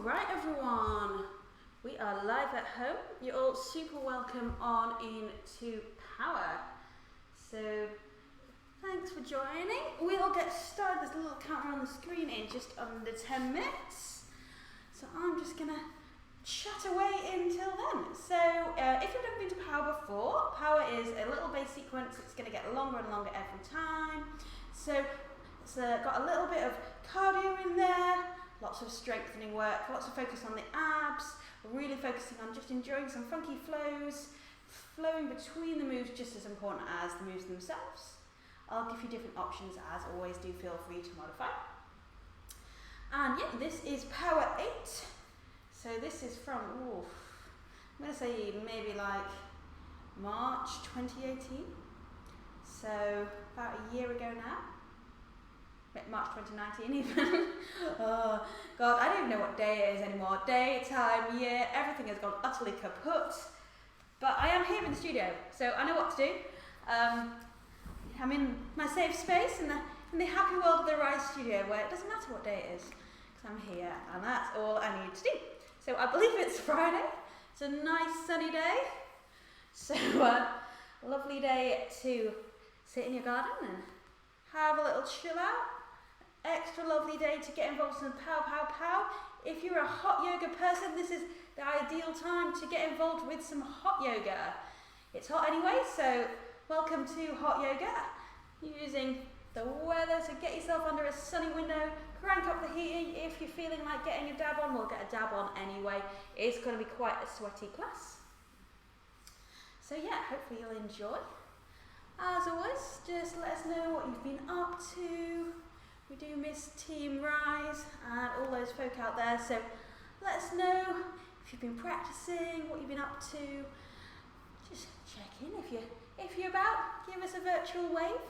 Alright everyone, we are live at home. You're all super welcome on into Power. So thanks for joining. We'll get started. There's a little counter on the screen in just under 10 minutes. So I'm just going to chat away until then. So if you've never been to Power before, Power is a little bass sequence. It's going to get longer and longer every time. So it's got a little bit of cardio in there, lots of strengthening work, lots of focus on the abs. We're really focusing on just enjoying some funky flows. Flowing between the moves just as important as the moves themselves. I'll give you different options as always, do feel free to modify. And yeah, this is Power 8. So this is from, I'm going to say maybe like March 2018. So about a year ago now. March 2019 even. Oh God, I don't even know what day it is anymore. Day, time, year, everything has gone utterly kaput. But I am here in the studio, so I know what to do. I'm in my safe space in the happy world of the Rise studio where it doesn't matter what day it is, because I'm here and that's all I need to do. So I believe it's Friday. It's a nice sunny day. So lovely day to sit in your garden and have a little chill out. Extra lovely day to get involved in Pow Pow Pow. If you're a hot yoga person, this is the ideal time to get involved with some hot yoga. It's hot anyway, so welcome to hot yoga. Using the weather to get yourself under a sunny window, crank up the heating. If you're feeling like getting a dab on, we'll get a dab on anyway. It's going to be quite a sweaty class. So yeah, hopefully you'll enjoy. As always, just let us know what you've been up to. We do miss Team Rise and all those folk out there, so let us know if you've been practicing, what you've been up to. Just check in if you're about, give us a virtual wave.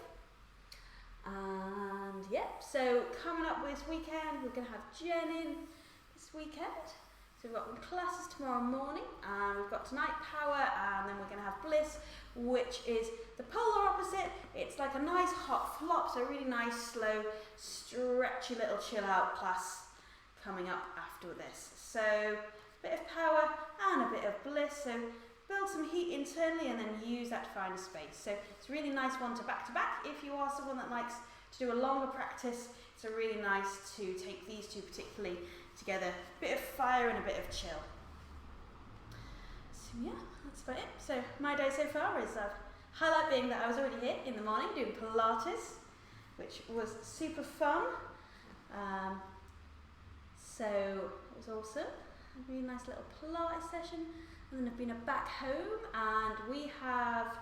And yep, so coming up this weekend, we're going to have Jen in this weekend. So we've got classes tomorrow morning, and we've got tonight Power, and then we're going to have Bliss, which is the polar opposite. It's like a nice hot flop, so a really nice, slow, stretchy little chill out class coming up after this. So a bit of Power and a bit of Bliss, so build some heat internally and then use that to find a space. So it's a really nice one to back. If you are someone that likes to do a longer practice, it's a really nice to take these two particularly together. A bit of fire and a bit of chill. So yeah, that's about it. So my day so far is highlight being that I was already here in the morning doing Pilates, which was super fun. So it was awesome. A really nice little Pilates session. And then I've been back home and we have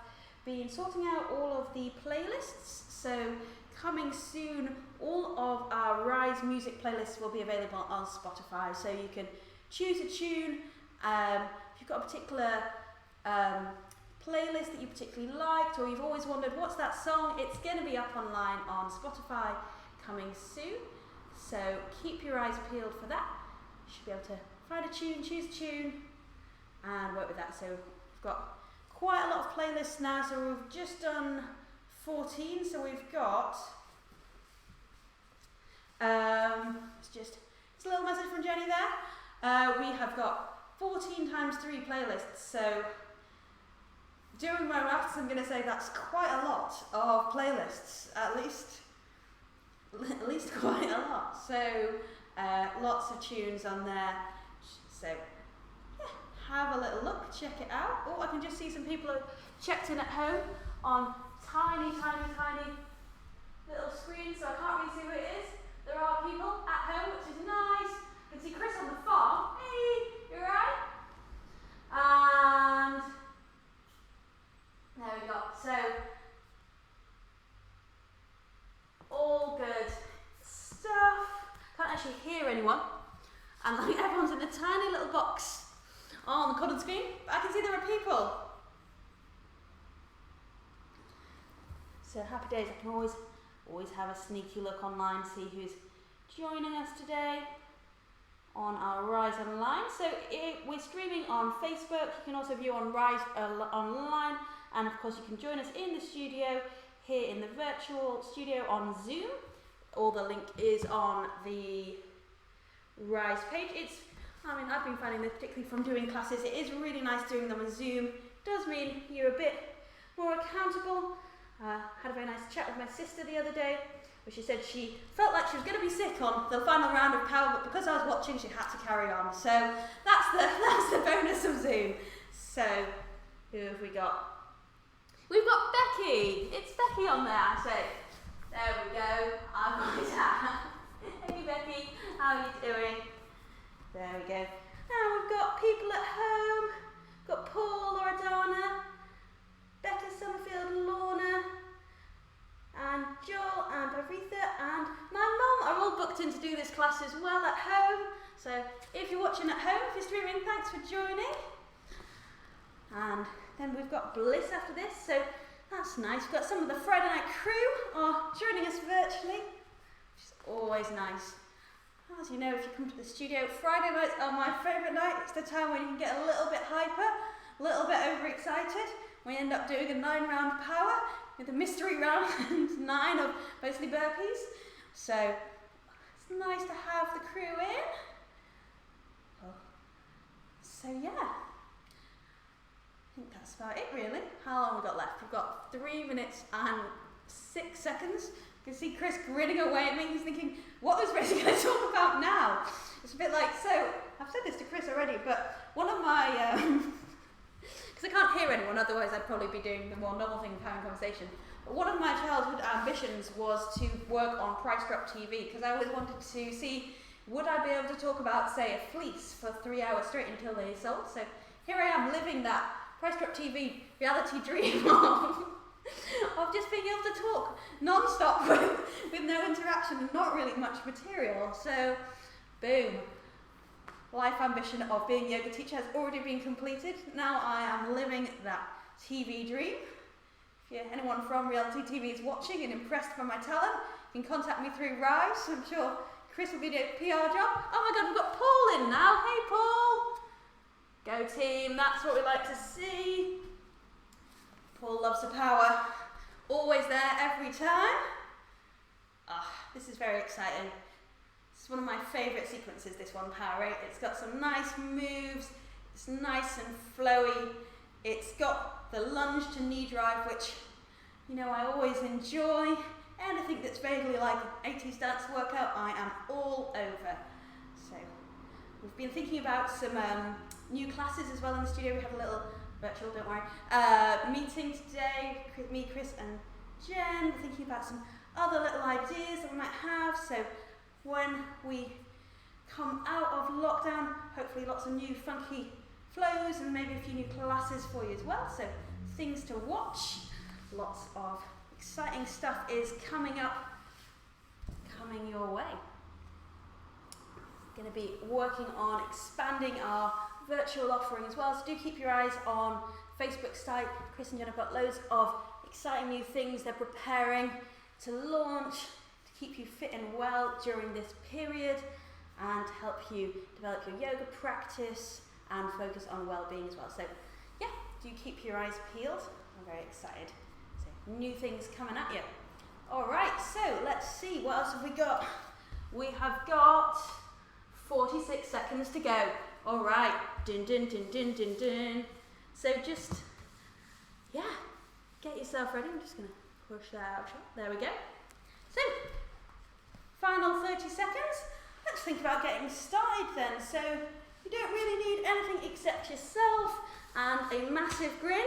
been sorting out all of the playlists. So coming soon, all of our Rise music playlists will be available on Spotify. So you can choose a tune. If you've got a particular playlist that you particularly liked, or you've always wondered what's that song, it's going to be up online on Spotify coming soon. So keep your eyes peeled for that. You should be able to find a tune, choose a tune, and work with that. So we've got quite a lot of playlists now. So we've just done 14. So we've got it's a little message from Jenny there. We have got 14 times 3 playlists. So doing my maths, I'm going to say that's quite a lot of playlists, at least quite a lot. So lots of tunes on there. So yeah, have a little look, check it out. Oh, I can just see some people have checked in at home on tiny little screens, so I can't really see who it is. There are people at home, which is nice. I can see Chris on the farm. Hey, you alright? And there we go. So all good stuff. Can't actually hear anyone. And like everyone's in a tiny little box on the colored screen. But I can see there are people. So happy days. I can always have a sneaky look online, see who's joining us today on our Rise Online. So we're streaming on Facebook. You can also view on Rise Online. And of course you can join us in the studio, here in the virtual studio on Zoom. All the link is on the Rise page. It's I mean, I've been finding this, particularly from doing classes, it is really nice doing them on Zoom. Does mean you're a bit more accountable. Had a very nice chat with my sister the other day, where she said she felt like she was going to be sick on the final round of Power, but because I was watching, she had to carry on. So that's the bonus of Zoom. So who have we got? We've got Becky. It's Becky on there, I say. There we go. I'm my dad. Hey Becky, how are you doing? There we go. Now we've got people at home. We've got Paul, Loredana, Becca Summerfield, Lorna, and Joel, and Aretha, and my mum are all booked in to do this class as well at home. So if you're watching at home, if you're streaming, thanks for joining. And then we've got Bliss after this, so that's nice. We've got some of the Friday night crew are joining us virtually, which is always nice. As you know, if you come to the studio, Friday nights are my favourite night. It's the time when you can get a little bit hyper, a little bit overexcited. We end up doing a 9-round Power with a mystery round and 9 of mostly burpees. So it's nice to have the crew in. So yeah, I think that's about it really. How long have we got left? We've got 3 minutes and 6 seconds. You can see Chris grinning away at me. He's thinking, what is Rosie going to talk about now? It's a bit like, so, I've said this to Chris already, but one of my, because I can't hear anyone, otherwise I'd probably be doing the more normal thing of having a conversation. But one of my childhood ambitions was to work on Price Drop TV, because I always wanted to see, would I be able to talk about, say, a fleece for 3 hours straight until they sold? So here I am living that Price Drop TV reality dream of just being able to talk non-stop with no interaction and not really much material. So, boom. Life ambition of being a yoga teacher has already been completed. Now I am living that TV dream. If anyone from reality TV is watching and impressed by my talent, you can contact me through Rise. I'm sure Chris will be doing a PR job. Oh my god, we've got Paul in now. Hey Paul! Go team, that's what we like to see. Paul loves the Power. Always there, every time. This is very exciting. This is one of my favourite sequences, this one, Power 8. It's got some nice moves. It's nice and flowy. It's got the lunge to knee drive, which, you know, I always enjoy. Anything that's vaguely like an 80s dance workout, I am all over. So, we've been thinking about some new classes as well in the studio. We had a little virtual, don't worry, meeting today, me, Chris and Jen. We're thinking about some other little ideas that we might have. So when we come out of lockdown, hopefully lots of new funky flows and maybe a few new classes for you as well. So things to watch. Lots of exciting stuff is coming up, coming your way. Going to be working on expanding our virtual offering as well, so do keep your eyes on Facebook site. Chris and Jen have got loads of exciting new things they're preparing to launch to keep you fit and well during this period and to help you develop your yoga practice and focus on well-being as well. So yeah, do keep your eyes peeled. I'm very excited. So new things coming at you. Alright, so let's see, what else have we got? We have got 46 seconds to go. All right, dun dun dun dun dun dun. So just, yeah, get yourself ready. I'm just gonna push that out. There we go. So, final 30 seconds. Let's think about getting started then. So, you don't really need anything except yourself and a massive grin.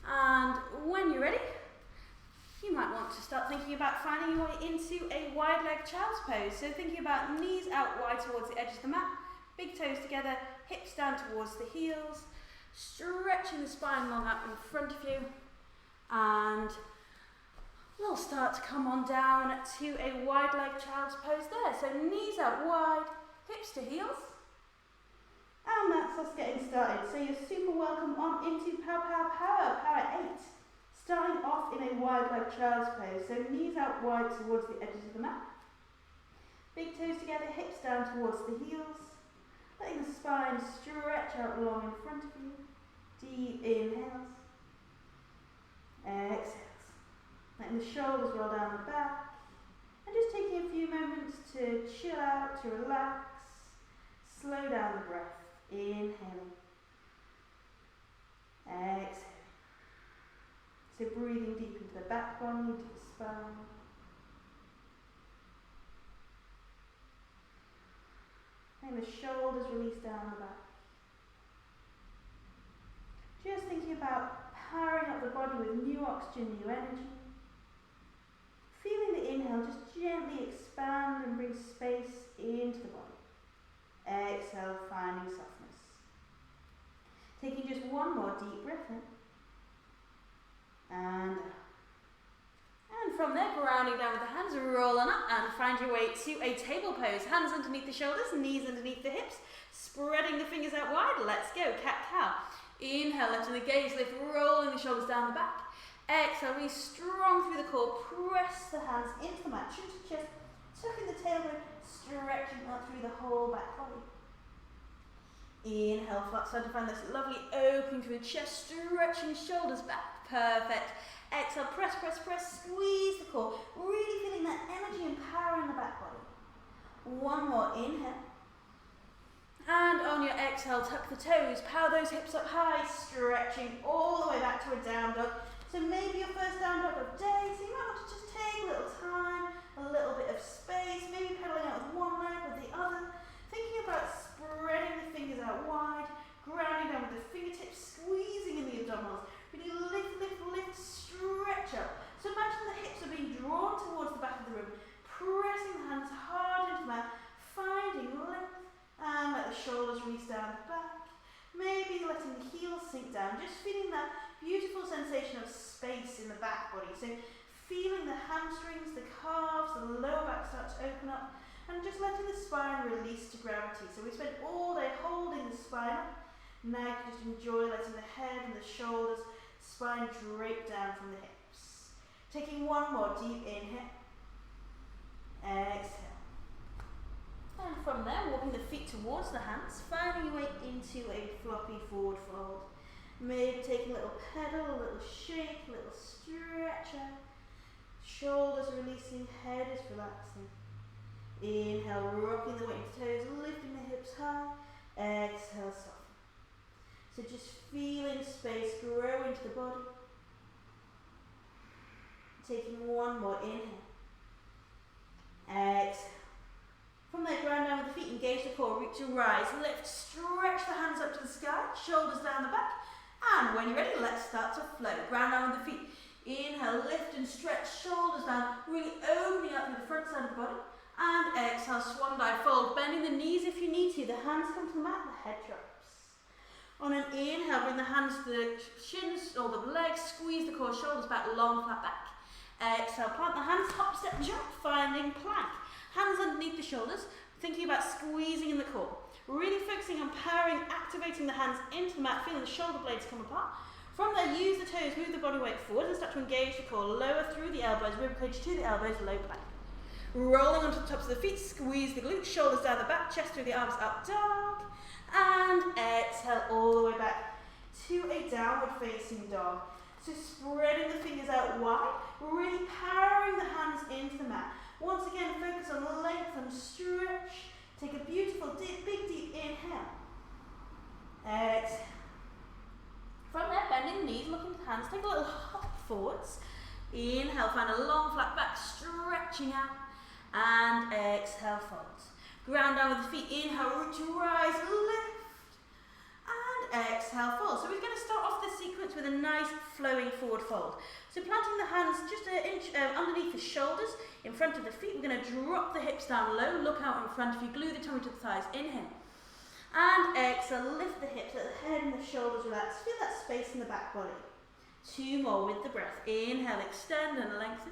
And when you're ready, you might want to start thinking about finding your way into a wide leg child's pose. So thinking about knees out wide towards the edge of the mat, big toes together, hips down towards the heels, stretching the spine long out in front of you, and we'll start to come on down to a wide leg child's pose there. So knees out wide, hips to heels, and that's us getting started. So you're super welcome on into Power, Power, Power, Power 8. Starting off in a wide leg child's pose, so knees out wide towards the edges of the mat. Big toes together, hips down towards the heels. Letting the spine stretch out long in front of you. Deep inhales. Exhales. Letting the shoulders roll down the back. And just taking a few moments to chill out, to relax. Slow down the breath. Inhaling. Exhaling. So breathing deep into the back body, into the spine. And the shoulders release down the back. Just thinking about powering up the body with new oxygen, new energy. Feeling the inhale just gently expand and bring space into the body. Exhale, finding softness. Taking just one more deep breath in. And out. And from there, grounding down with the hands, rolling up and find your way to a table pose. Hands underneath the shoulders, knees underneath the hips, spreading the fingers out wide. Let's go, cat-cow. Inhale, lifting the gaze, lift, rolling the shoulders down the back. Exhale, really strong through the core. Press the hands into the mat, chin to chest, tucking the tailbone, stretching out through the whole back body. Inhale, flat side to find this lovely opening through the chest, stretching shoulders back. Perfect. Exhale, press, press, press, squeeze the core. Really feeling that energy and power in the back body. One more, inhale. And on your exhale, tuck the toes, power those hips up high, stretching all the way back to a down dog. So maybe your first down dog of the day, so you might want to just take a little time, a little bit of space, maybe pedaling out with one leg, with the other. Thinking about spreading the fingers out wide, grounding down with the fingertips, squeezing in the abdominals. Really lift, lift, lift, stretch up. So imagine the hips are being drawn towards the back of the room, pressing the hands hard into the mat, finding length, and let the shoulders release down the back. Maybe letting the heels sink down, just feeling that beautiful sensation of space in the back body. So feeling the hamstrings, the calves, the lower back start to open up, and just letting the spine release to gravity. So we spent all day holding the spine up. Now you can just enjoy letting the head and the shoulders, spine drape down from the hips. Taking one more deep inhale. Exhale. And from there, walking the feet towards the hands, finding your way into a floppy forward fold. Maybe taking a little pedal, a little shake, a little stretch out. Shoulders releasing, head is relaxing. Inhale, rocking the weight into toes, lifting the hips high. Exhale, soften. So just feeling space grow into the body. Taking one more inhale. Exhale. From there, ground down with the feet, engage the core, reach and rise, lift, stretch the hands up to the sky, shoulders down the back, and when you're ready, let's start to flow. Ground down with the feet, inhale, lift and stretch, shoulders down, really opening up through the front side of the body, and exhale, swan dive, fold, bending the knees if you need to, the hands come to the mat, the head drops. On an inhale, bring the hands to the shins or the legs, squeeze the core, shoulders back, long flat back. Exhale, plant the hands, hop, step, jump, finding plank. Hands underneath the shoulders, thinking about squeezing in the core. Really focusing on powering, activating the hands into the mat, feeling the shoulder blades come apart. From there, use the toes, move the body weight forward and start to engage the core. Lower through the elbows, ribcage to the elbows, low plank. Rolling onto the tops of the feet, squeeze the glutes, shoulders down the back, chest through the arms, up dog. And exhale all the way back to a downward facing dog. So spreading the fingers out wide, really powering the hands into the mat. Once again, focus on length and stretch. Take a beautiful, big, deep inhale. Exhale. From there, bending the knees, looking at the hands, take a little hop forwards. Inhale, find a long flat back, stretching out. And exhale, fold. Ground down with the feet, inhale, root to rise, lift. And exhale, fold. So we're going to start off this sequence with a nice flowing forward fold. So planting the hands just an inch underneath the shoulders, in front of the feet, we're going to drop the hips down low, look out in front of you, glue the tummy to the thighs, inhale. And exhale, lift the hips, let the head and the shoulders relax, feel that space in the back body. Two more with the breath, inhale, extend and lengthen.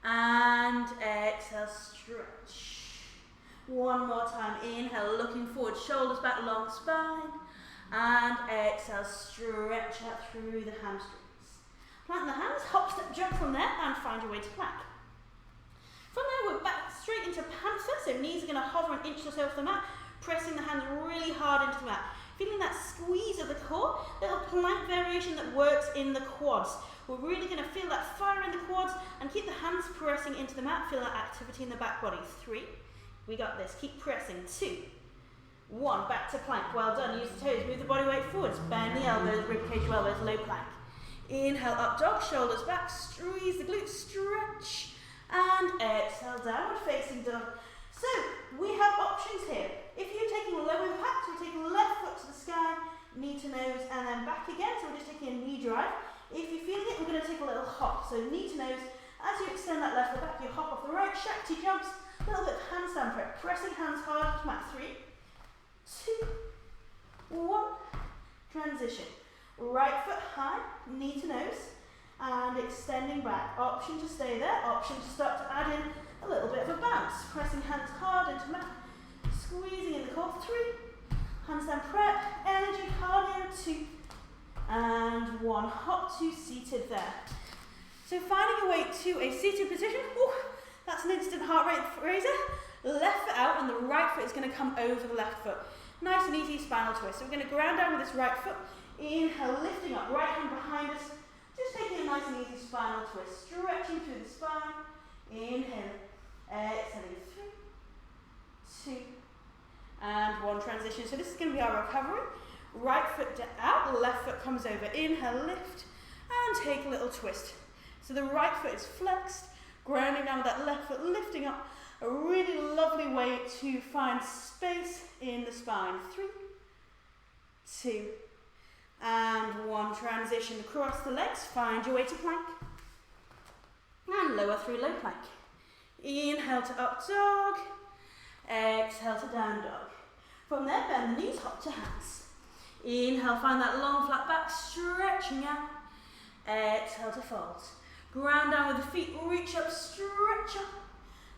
And exhale, stretch. One more time, inhale, looking forward, shoulders back, long spine. And exhale, stretch out through the hamstrings. Plant the hands, hop, step, jump from there, and find your way to plank. From there, we're back straight into panther, so knees are going to hover an inch or so off the mat, pressing the hands really hard into the mat. Feeling that squeeze of the core, little plank variation that works in the quads. We're really going to feel that fire in the quads and keep the hands pressing into the mat, feel that activity in the back body. 3, we got this, keep pressing. 2, 1, back to plank, well done, use the toes, move the body weight forwards, bend the elbows, ribcage to elbows, low plank. Inhale, up dog, shoulders back, squeeze the glutes, stretch, and exhale, downward facing dog. So, we have options here. If you're taking low impact, we're taking left foot to the sky, knee to nose, and then back again, so we're just taking a knee drive. If you're feeling it, we're going to take a little hop, so knee to nose, as you extend that left foot back, you hop off the right, Shakti jumps, a little bit of handstand prep, pressing hands hard to mat, 3, 2, 1, transition. Right foot high, knee to nose, and extending back. Option to stay there, option to start to add in a little bit of a bounce. Pressing hands hard into mat, squeezing in the core, 3, handstand prep, energy, cardio, 2, and 1. Hop to seated there. So finding your way to a seated position, that's an instant heart rate raiser. Left foot out and the right foot is going to come over the left foot. Nice and easy spinal twist. So we're going to ground down with this right foot. Inhale, lifting up, right hand behind us. Just taking a nice and easy spinal twist. Stretching through the spine. Inhale. Exhaling. 3, 2, and 1. Transition. So this is going to be our recovery. Right foot out, left foot comes over. Inhale, lift, and take a little twist. So the right foot is flexed, grounding down with that left foot, lifting up. A really lovely way to find space in the spine. 3, 2, and 1. Transition across the legs. Find your way to plank. And lower through low plank. Inhale to up dog. Exhale to down dog. From there, bend the knees, hop to hands. Inhale, find that long flat back, stretching out. Exhale to fold. Ground down with the feet, reach up, stretch up.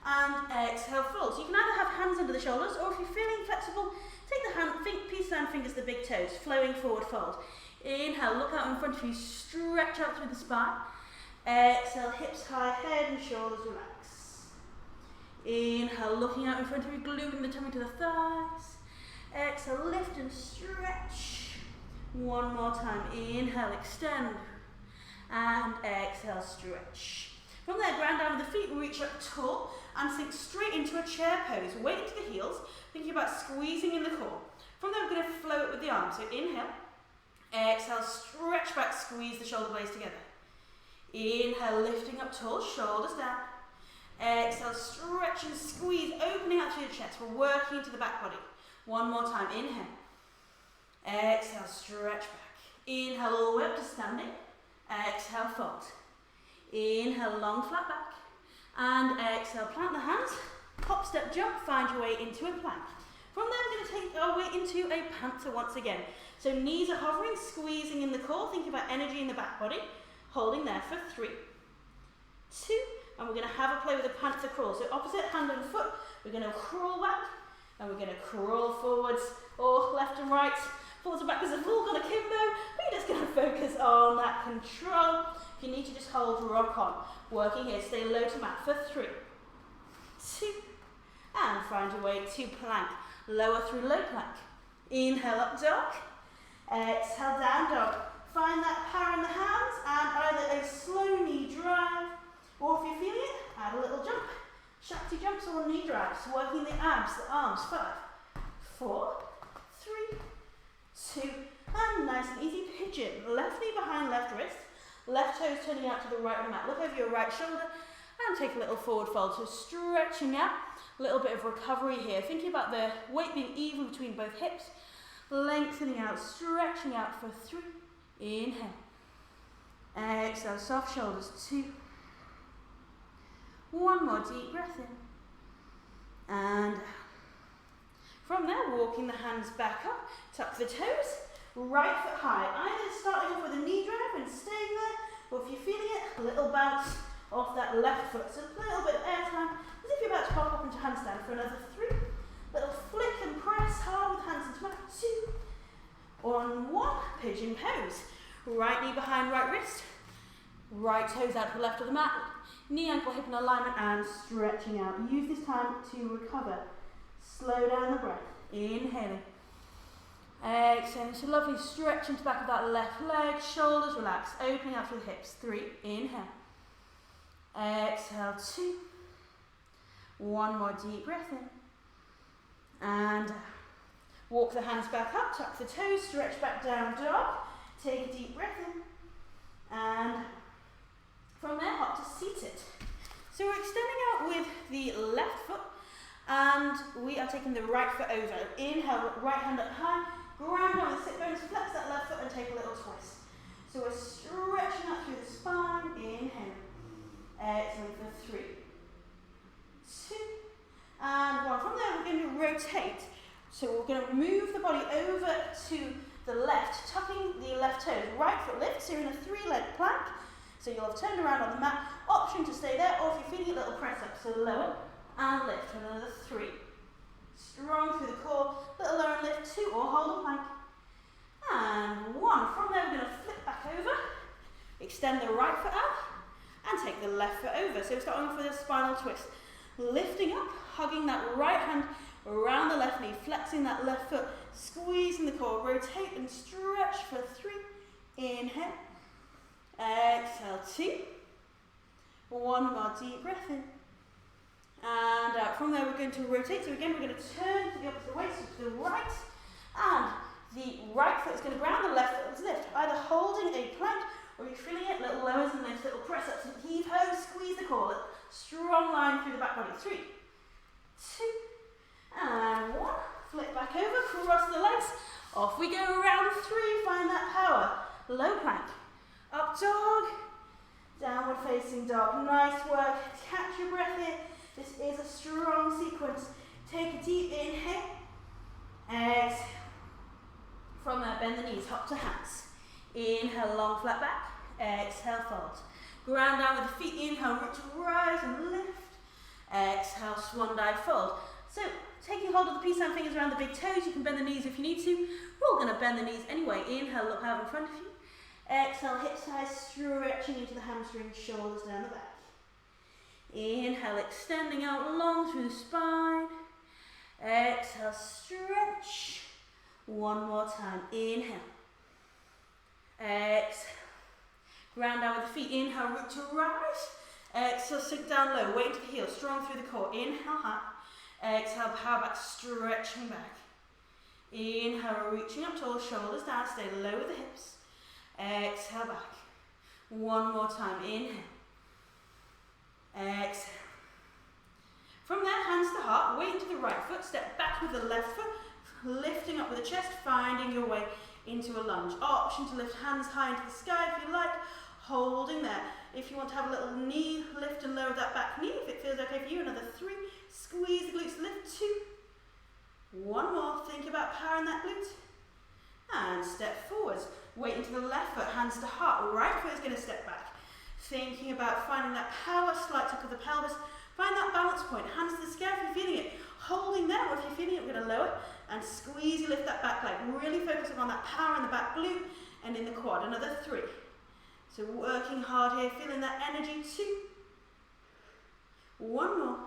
And exhale, fold. So you can either have hands under the shoulders, or if you're feeling flexible, take the piece of hand fingers, the big toes, flowing forward, fold. Inhale, look out in front of you, stretch out through the spine. Exhale, hips high, head and shoulders relax. Inhale, looking out in front of you, gluing the tummy to the thighs. Exhale, lift and stretch. 1 more time. Inhale, extend. And exhale, stretch. From there, ground down with the feet, reach up tall and sink straight into a chair pose. Weight into the heels, thinking about squeezing in the core. From there, we're going to flow it with the arms. So inhale, exhale, stretch back, squeeze the shoulder blades together. Inhale, lifting up tall, shoulders down. Exhale, stretch and squeeze, opening out through the chest. We're working into the back body. 1 more time, inhale. Exhale, stretch back. Inhale, all the way up to standing. Exhale, fold. Inhale, long flat back. And exhale, plant the hands. Hop, step, jump, find your way into a plank. From there, we're going to take our way into a panther once again. So knees are hovering, squeezing in the core, thinking about energy in the back body. Holding there for 3, 2, and we're going to have a play with a panther crawl. So opposite hand and foot, we're going to crawl back, and we're going to crawl forwards, or left and right, forwards and back as a full kind of kimbo. We're just going to focus on that control. If you need to just hold, rock on. Working here, stay low to mat for 3, 2, and find your way to plank. Lower through low plank. Inhale, up dog. Exhale, down dog. Find that power in the hands and either a slow knee drive, or if you're feeling it, add a little jump. Shakti jumps or knee drives, working the abs, the arms. 5, 4, 3, 2, and nice and easy pigeon. Left knee behind left wrist, left toes turning out to the right of the mat. Look over your right shoulder and take a little forward fold. So stretching out, a little bit of recovery here. Thinking about the weight being even between both hips, lengthening out, stretching out for 3. Inhale. Exhale, soft shoulders. 2. 1 more deep breath in. And from there, walking the hands back up, tuck the toes, right foot high. Either starting off with a knee drive and staying there, or if you're feeling it, a little bounce off that left foot. So a little bit of air time, as if you're about to pop up into handstand for another 3. Little flick and press hard with hands into mat. 2. On 1, pigeon pose. Right knee behind right wrist. Right toes out to the left of the mat. Knee, ankle, hip in alignment and stretching out. Use this time to recover. Slow down the breath. Inhaling. Exhaling. So lovely stretch into the back of that left leg. Shoulders relax. Opening out through the hips. 3. Inhale. Exhale. 2. 1 more deep breath in. And Walk the hands back up, tuck the toes, stretch back down dog. Take a deep breath in. And from there, hop to seated. So we're extending out with the left foot and we are taking the right foot over. Inhale, right hand up high, ground on the sit bones, flex that left foot and take a little twist. So we're stretching out through the spine, inhale. Exhale for 3, 2, and 1. From there we're going to rotate. So we're going to move the body over to the left, tucking the left toes. Right foot lifts, so you're in a 3-leg plank. So you'll have turned around on the mat. Option to stay there, or if you're feeling a little press up, so lower and lift. Another 3. Strong through the core, little lower and lift, 2, or hold a plank. And 1. From there we're going to flip back over, extend the right foot out, and take the left foot over. So starting off with a spinal twist. Lifting up, hugging that right hand around the left knee, flexing that left foot, squeezing the core, rotate and stretch for 3. Inhale. Exhale, 2. 1 more deep breath in. And out. From there we're going to rotate. So again we're going to turn to the opposite way, so to the right. And the right foot is going to ground, the left foot is lift. Either holding a plank, or you're feeling it, little lowers and lifts, little press ups and heave ho, squeeze the core. Strong line through the back body. 3, 2, and 1. Flip back over, cross the legs. Off we go around 3, find that power. Low plank. Up dog, downward facing dog. Nice work, catch your breath here. This is a strong sequence. Take a deep inhale, exhale. From there, bend the knees, hop to hands. Inhale, long flat back, exhale, fold. Ground down with the feet, inhale, root to rise and lift. Exhale, swan dive, fold. So, taking hold of the peace sign fingers around the big toes, you can bend the knees if you need to. We're all going to bend the knees anyway. Inhale, look out in front of you. Exhale, hips high, stretching into the hamstrings, shoulders down the back. Inhale, extending out long through the spine. Exhale, stretch. 1 more time. Inhale. Exhale. Ground down with the feet. Inhale, root to rise. Exhale, sink down low. Weight into the heels, strong through the core. Inhale, high. Exhale, power back, stretching back. Inhale, reaching up tall, shoulders down, stay low with the hips. Exhale, back. 1 more time. Inhale. Exhale. From there, hands to heart, weight into the right foot, step back with the left foot, lifting up with the chest, finding your way into a lunge. Option to lift hands high into the sky if you like, holding there. If you want to have a little knee lift and lower that back knee, if it feels okay for you, another 3. Squeeze the glutes, lift 2. 1 more, think about powering that glute. And step forwards. Weight into the left foot, hands to heart. Right foot is going to step back. Thinking about finding that power, slight tuck of the pelvis. Find that balance point. Hands to the sky if you're feeling it. Holding there, or if you're feeling it, we're going to lower. And squeeze, you lift that back leg. Really focusing on that power in the back glute and in the quad. Another 3. So working hard here, feeling that energy. 2. 1 more.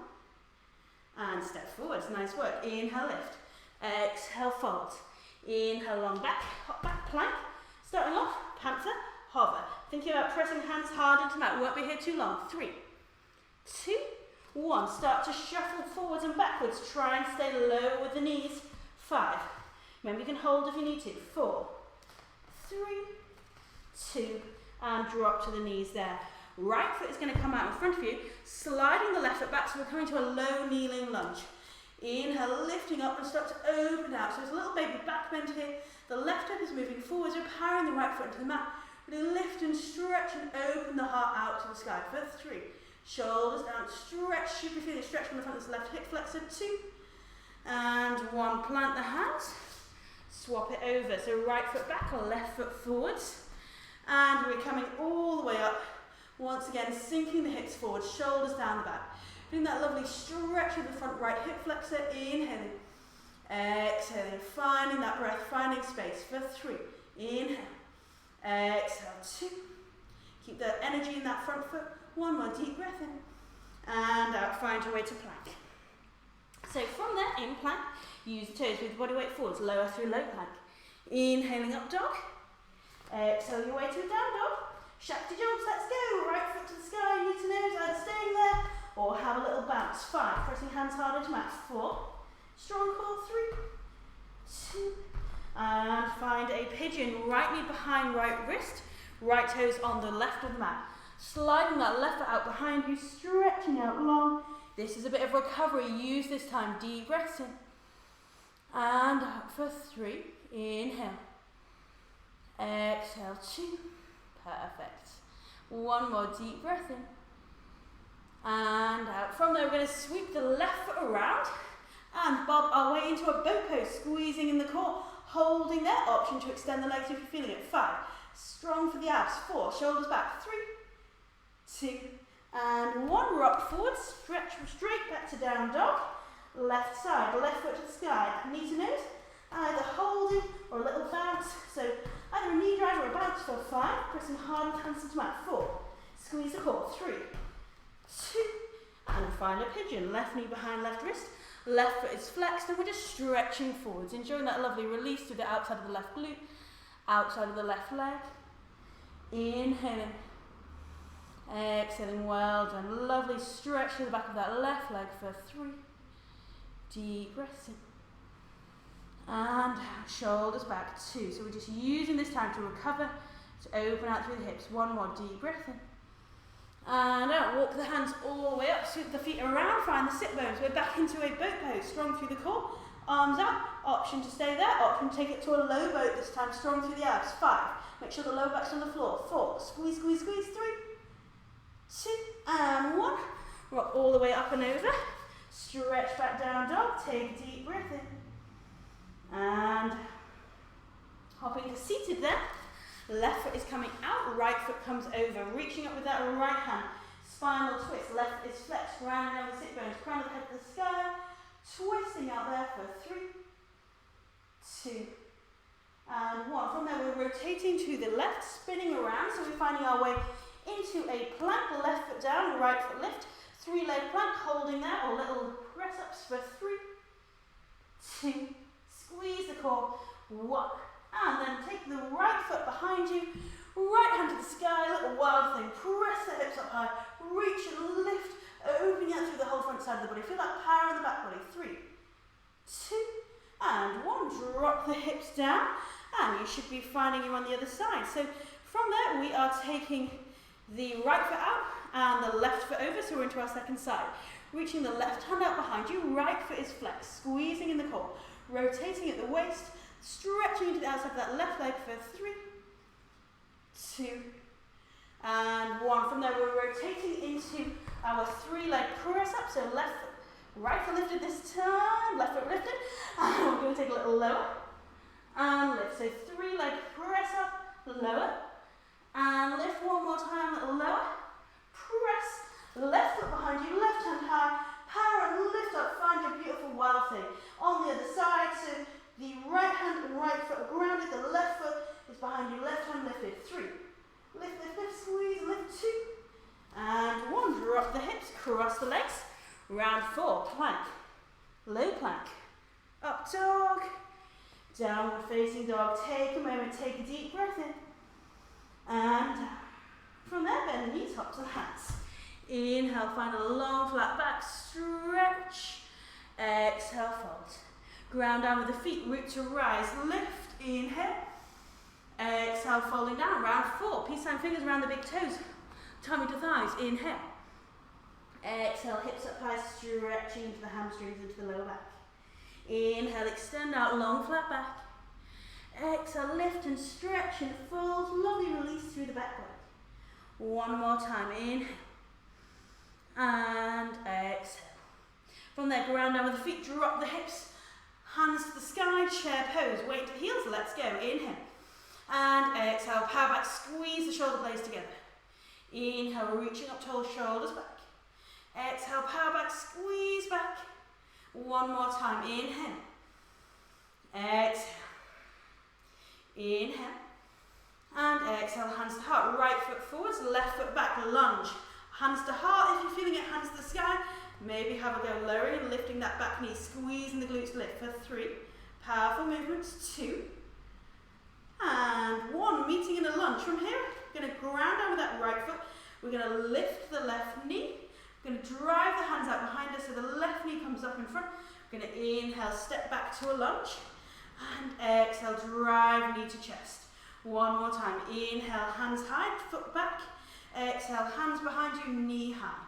And step forwards. Nice work. Inhale, lift. Exhale, fold. Inhale, long back. Hop back, plank. Starting off, panther, hover. Thinking about pressing hands hard into mat. Won't be here too long. 3, 2, 1. Start to shuffle forwards and backwards. Try and stay low with the knees. 5. Remember you can hold if you need to. 4, 3, 2, and drop to the knees there. Right foot is going to come out in front of you, sliding the left foot back, so we're coming to a low kneeling lunge. Inhale, lifting up and start to open out. So it's a little baby back bend here. The left hip is moving forwards, you're powering the right foot into the mat. Really lift and stretch and open the heart out to the sky for 3. Shoulders down, stretch, should be feeling a stretch from the front of this left hip flexor. 2, and 1. Plant the hands, swap it over. So right foot back, left foot forwards. And we're coming all the way up. Once again, sinking the hips forward, shoulders down the back. Doing that lovely stretch of the front right hip flexor. Inhaling, exhaling, finding that breath, finding space for 3. Inhale, exhale, 2. Keep that energy in that front foot. 1 more deep breath in. And out, find your way to plank. So from there, in plank, use the toes with body weight forwards, lower through low plank. Inhaling up dog. Exhale your way to a down dog. Shakti jumps, let's go. Right foot to the sky, knee to nose, either staying there or have a little bounce. 5, pressing hands hard into mat. 4, strong core. 3, 2, and find a pigeon. Right knee behind right wrist, right toes on the left of the mat. Sliding that left foot out behind you, stretching out long. This is a bit of recovery. Use this time. Deep breaths in. And out for 3. Inhale. Exhale, 2. Perfect. One more deep breath in. And out. From there, we're going to sweep the left foot around and bob our way into a boat pose, squeezing in the core, holding there. Option to extend the legs if you're feeling it. 5. Strong for the abs. 4. Shoulders back. 3, 2, and 1. Rock forward. Stretch straight back to down dog. Left side. Left foot to the sky. Knee to nose. Either holding or a little bounce. So either a knee drag or a bounce for 5. Pressing hard with hands to mat. 4. Squeeze the core. 3, 2, and find a pigeon. Left knee behind left wrist. Left foot is flexed and we're just stretching forwards. Enjoying that lovely release through the outside of the left glute. Outside of the left leg. Inhaling. Exhaling. Well done. Lovely stretch to the back of that left leg for 3. Deep breaths in. And out, shoulders back. 2. So we're just using this time to recover, to open out through the hips. 1 more deep breath in. And out, walk the hands all the way up, sweep the feet around, find the sit bones. We're back into a boat pose, strong through the core, arms out, option to stay there, option to take it to a low boat this time, strong through the abs. 5, make sure the lower back's on the floor. 4, squeeze, squeeze, squeeze. 3, 2, and 1. Rock all the way up and over, stretch back down dog, take a deep breath in. And hopping to seated there. Left foot is coming out, right foot comes over, reaching up with that right hand. Spinal twist, left foot is flexed, rounding down the sit bones, crown of the head to the sky. Twisting out there for 3, 2, and 1. From there we're rotating to the left, spinning around, so we're finding our way into a plank, left foot down, right foot lift. 3-leg plank, holding there, or little press ups for 3, 2, squeeze the core, 1. And then take the right foot behind you, right hand to the sky, little wild thing. Press the hips up high, reach and lift, opening out through the whole front side of the body. Feel that power in the back body. 3, 2, and 1. Drop the hips down, and you should be finding you on the other side. So from there, we are taking the right foot out and the left foot over, so we're into our second side. Reaching the left hand out behind you, right foot is flexed, squeezing in the core, rotating at the waist, stretching into the outside of that left leg for 3, 2, and 1. From there, we're rotating into our 3-leg press up. So left foot, right foot lifted this time, left foot lifted. And we're going to take a little lower and lift. So 3-leg press up, lower, and lift 1 more time, a little lower. Press, left foot behind you, left hand high, power and lift up. Find your beautiful wild thing. On the other side, so the right hand and right foot are grounded, the left foot is behind you, left hand lifted. 3, lift, lift, lift, squeeze, lift. 2, and 1. Drop the hips, cross the legs. Round 4, plank, low plank, up dog, downward facing dog. Take a moment, take a deep breath in. And from there, bend the knees, hops and hands. Inhale, find a long flat back, stretch. Exhale, fold. Ground down with the feet, root to rise, lift, inhale. Exhale, folding down, round 4. Peace sign fingers around the big toes, tummy to thighs, inhale. Exhale, hips up high, stretching into the hamstrings, into the lower back. Inhale, extend out, long flat back. Exhale, lift and stretch and fold, lovely release through the back body. 1 more time, inhale. And exhale. From there, ground down with the feet, drop the hips. Hands to the sky, chair pose, weight to heels, let's go. Inhale. And exhale, power back, squeeze the shoulder blades together. Inhale, reaching up tall, shoulders back. Exhale, power back, squeeze back. 1 more time, inhale. Exhale. Inhale. And exhale, hands to heart, right foot forwards, left foot back, lunge. Hands to heart, if you're feeling it, hands to the sky. Maybe have a go lowering and lifting that back knee, squeezing the glutes lift for 3. Powerful movements, 2. And 1, meeting in a lunge. From here, we're going to ground down with that right foot. We're going to lift the left knee. We're going to drive the hands out behind us so the left knee comes up in front. We're going to inhale, step back to a lunge. And exhale, drive knee to chest. One more time. Inhale, hands high, foot back. Exhale, hands behind you, knee high.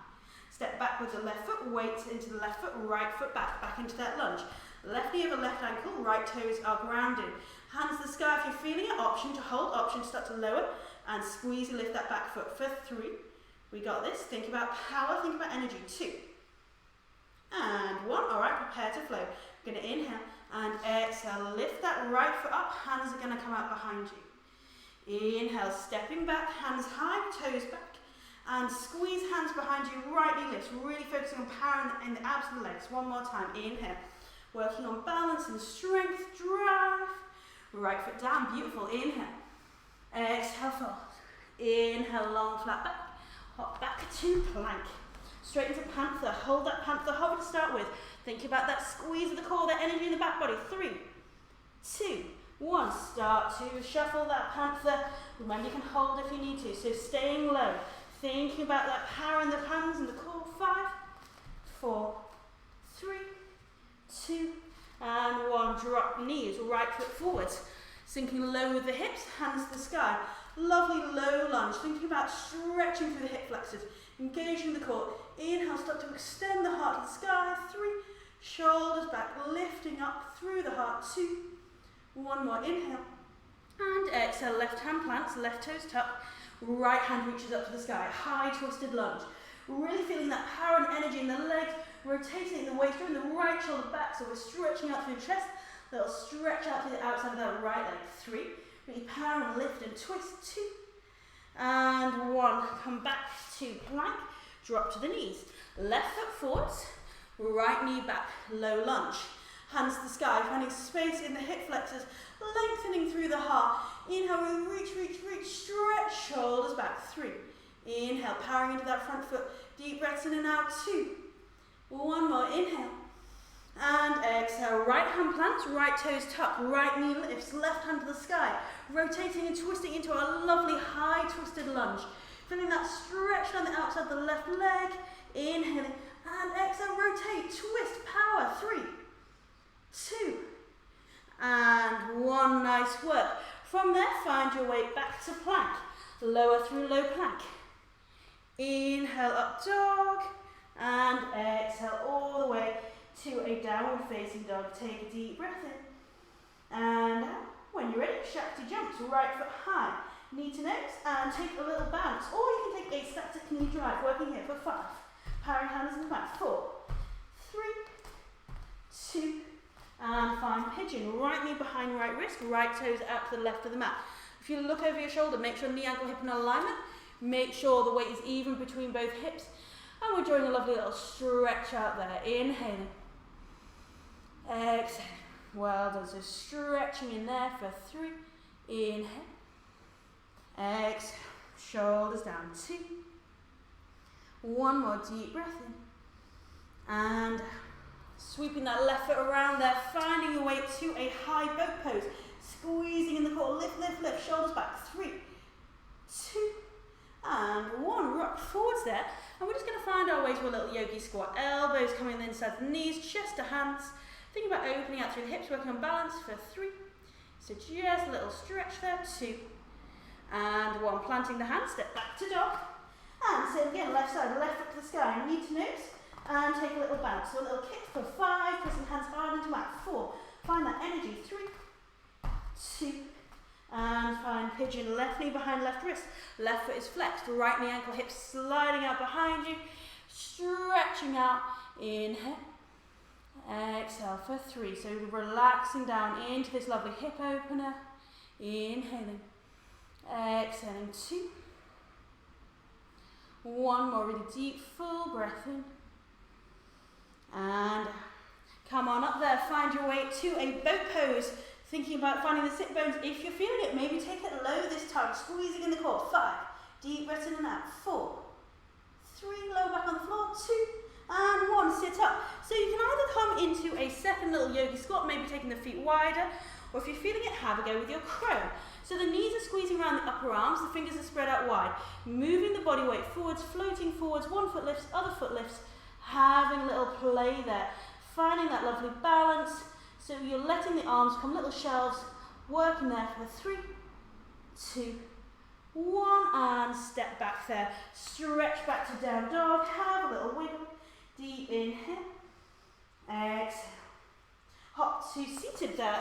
Step back with the left foot, weight into the left foot, right foot back, back into that lunge. Left knee over left ankle, right toes are grounded. Hands to the sky if you're feeling it. Option to hold, option to start to lower. And squeeze and lift that back foot for 3. We got this. Think about power, think about energy. 2. And 1. Alright, prepare to flow. We're going to inhale and exhale. Lift that right foot up. Hands are going to come out behind you. Inhale, stepping back, hands high, toes back. And squeeze hands behind you, right knee lifts. Really focusing on power in the abs and the legs. One more time. Inhale. Working on balance and strength. Drive. Right foot down. Beautiful. Inhale. Exhale, fold. Inhale, long flat back. Hop back to plank. Straight into panther. Hold that panther hover to start with. Think about that squeeze of the core, that energy in the back body. 3, 2, 1. Start to shuffle that panther. Remember, you can hold if you need to. So staying low. Thinking about that power in the hands and the core. 5, 4, 3, 2, and 1. Drop knees. Right foot forwards. Sinking low with the hips, hands to the sky. Lovely low lunge. Thinking about stretching through the hip flexors. Engaging the core. Inhale, start to extend the heart to the sky. 3, shoulders back, lifting up through the heart. 2, 1 more. Inhale. And exhale, left hand plants, left toes tuck. Right hand reaches up to the sky. High twisted lunge. Really feeling that power and energy in the legs. Rotating the waist, drawing the right shoulder back. So we're stretching out through the chest. Little stretch out to the outside of that right leg. 3. Really power and lift and twist. 2. And 1. Come back to plank. Drop to the knees. Left foot forwards. Right knee back. Low lunge. Hands to the sky. Finding space in the hip flexors. Lengthening through the heart. Inhale. Reach, reach, reach. Stretch. Shoulders back. 3. Inhale. Powering into that front foot. Deep breaths in and out. 2. 1 more. Inhale. And exhale, right hand plants, right toes tuck, right knee lifts, left hand to the sky, rotating and twisting into a lovely high twisted lunge. Feeling that stretch on the outside of the left leg, inhaling, and exhale, rotate, twist, power, 3, 2, and 1, nice work. From there, find your way back to plank, lower through low plank. Inhale, up dog, and exhale all the way to a downward facing dog. Take a deep breath in. And out. When you're ready, Shakti jumps, right foot high, knee to nose, and take a little bounce. Or you can take a static knee drive, working here for 5. Powering hands in the back. 4, 3, 2, and find pigeon. Right knee behind right wrist, right toes out to the left of the mat. If you look over your shoulder, make sure knee, ankle, hip in alignment. Make sure the weight is even between both hips. And we're drawing a lovely little stretch out there. Inhaling. Exhale. Well done. So stretching in there for 3. Inhale. Exhale. Shoulders down. 2. 1 more deep breath in. And sweeping that left foot around there. Finding your way to a high boat pose. Squeezing in the core. Lift, lift, lift. Shoulders back. 3, 2, and 1. Rock forwards there. And we're just going to find our way to a little yogi squat. Elbows coming inside the knees, chest to hands. Think about opening out through the hips, working on balance for 3. So just a little stretch there. 2. And 1. Planting the hands, step back to dog. And same again, left side, left foot to the sky, knee to nose. And take a little bounce. So a little kick for 5, pressing hands hard into mat. 4. Find that energy. 3, 2, and find pigeon. Left knee behind left wrist. Left foot is flexed. Right knee, ankle, hips sliding out behind you. Stretching out. Inhale. Exhale for 3. So relaxing down into this lovely hip opener. Inhaling. Exhaling. 2. 1 more really deep full breath in. And come on up there. Find your way to a boat pose. Thinking about finding the sit bones. If you're feeling it, maybe take it low this time. Squeezing in the core. 5. Deep breath in and out. 4, 3. Low back on the floor. 2. And 1. Sit up. So you can either come into a second little yogi squat, maybe taking the feet wider, or if you're feeling it, have a go with your crow. So the knees are squeezing around the upper arms, the fingers are spread out wide. Moving the body weight forwards, floating forwards, 1 foot lifts, other foot lifts. Having a little play there. Finding that lovely balance. So you're letting the arms come little shelves, working there for 3, 2, 1, and step back there. Stretch back to down dog, have a little wiggle. Deep inhale, exhale. Hop to seated there.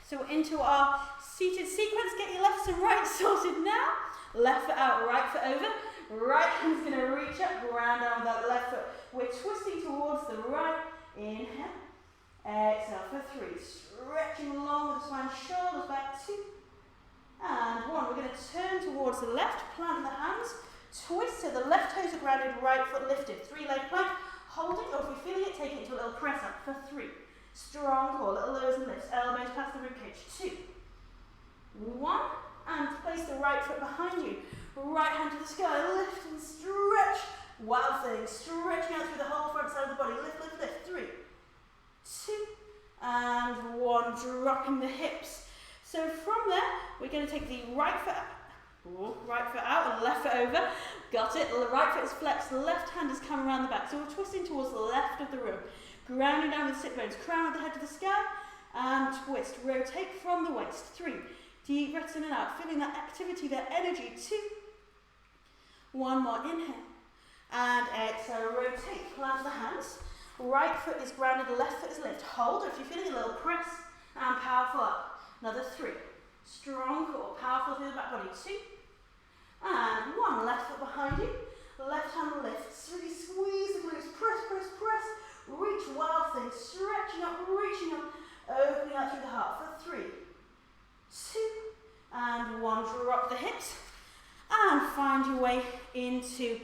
So we're into our seated sequence. Get your lefts and rights sorted now. Left foot out, right foot over. Right hand's going to reach up, ground down with that left foot. We're twisting towards the right. Inhale. Exhale for 3. Stretching along with the spine, shoulders back. 2. And 1. We're going to turn towards the left, plant the hands. Twist so the left toes are grounded, right foot lifted. 3-leg plank. Hold it, or if you're feeling it, take it into a little press up for 3. Strong core, little lowers and lifts, elbows past the ribcage. 2, 1, and place the right foot behind you. Right hand to the sky, lift and stretch. Wild thing, stretching out through the whole front side of the body. Lift, lift, lift. 3, 2, and 1. Dropping the hips. So from there, we're going to take the right foot out and left foot over. Got it. The right foot is flexed, the left hand is coming around the back. So we're twisting towards the left of the room. Grounding down with the sit bones, crown of the head to the sky, and twist. Rotate from the waist. 3. Deep breaths in and out. Feeling that activity, that energy. 2. 1 more. Inhale. And exhale. Rotate. Plant the hands. Right foot is grounded, left foot is lifted. Hold. If you're feeling a little press and powerful up. Another 3. Strong core. Powerful through the back body. 2. And 1. Left foot behind you. Left hand lifts. Really squeeze the glutes. Press, press, press. Reach, wild thing, stretching up, reaching up, opening out through the heart for 3, 2, and 1. Drop the hips and find your way into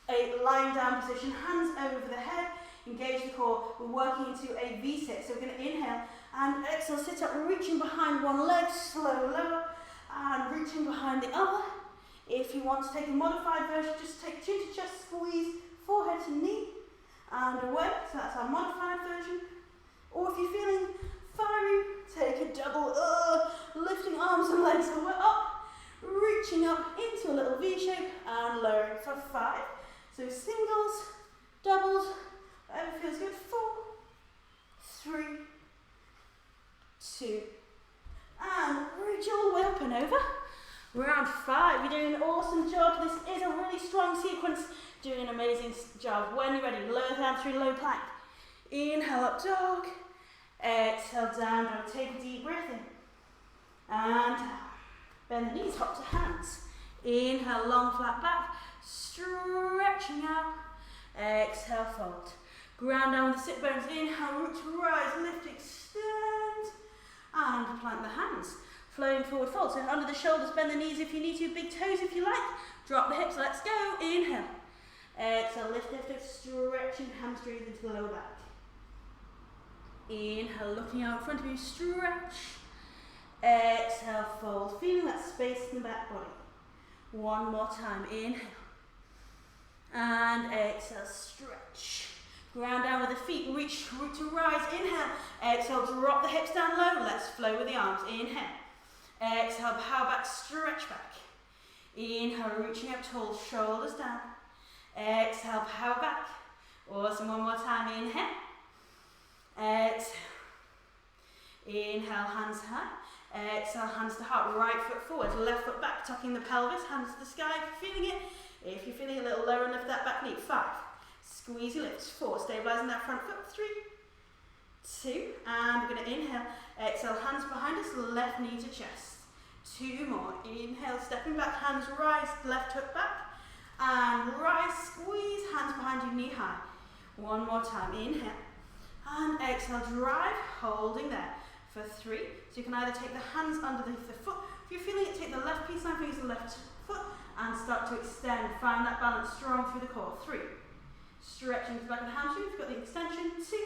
a lying down position. Hands over the head, engage the core. We're working into a V-sit. So we're going to inhale and exhale, sit up, reaching behind one leg, slow lower, and reaching behind the other. If you want to take a modified version, just take chin to chest, squeeze, forehead to knee, and away. So that's our modified version. Or if you're feeling fiery, take a double, lifting arms and legs all the way up, reaching up into a little V shape and lowering for 5. So singles, doubles, whatever feels good. 4, 3, 2, and reach all the way up and over. Round 5, you're doing an awesome job. This is a really strong sequence. Doing an amazing job. When you're ready, lower down through low plank. Inhale up dog. Exhale down dog. Take a deep breath in. And bend the knees, hop to hands. Inhale, long flat back. Stretching out. Exhale, fold. Ground down with the sit bones. Inhale, root to rise, lift, extend. And plant the hands. Flowing forward, fold. So under the shoulders, bend the knees if you need to, big toes if you like. Drop the hips, let's go. Inhale. Exhale, lift, lift, lift, stretching hamstrings into the lower back. Inhale, looking out in front of you, stretch. Exhale, fold, feeling that space in the back body. 1 more time, inhale. And exhale, stretch. Ground down with the feet, reach, root to rise, inhale. Exhale, drop the hips down low, let's flow with the arms, inhale. Exhale, power back, stretch back. Inhale, reaching up tall, shoulders down. Exhale, power back. Awesome, 1 more time, inhale. Exhale. Inhale, hands high. Exhale, hands to heart, right foot forward, left foot back, tucking the pelvis, hands to the sky if you're feeling it. If you're feeling a little lower, lift that back knee. 5. Squeeze your lifts. 4. Stabilizing that front foot. 3, 2. And we're going to inhale. Exhale, hands behind us, left knee to chest. 2 more. Inhale, stepping back, hands rise, left hook back. And rise, squeeze, hands behind you, knee high. 1 more time. Inhale. And exhale, drive, holding there for 3. So you can either take the hands underneath the foot. If you're feeling it, take the left peace sign, use the left foot and start to extend. Find that balance strong through the core. 3. Stretching to the back of the hamstring. You've got the extension. 2.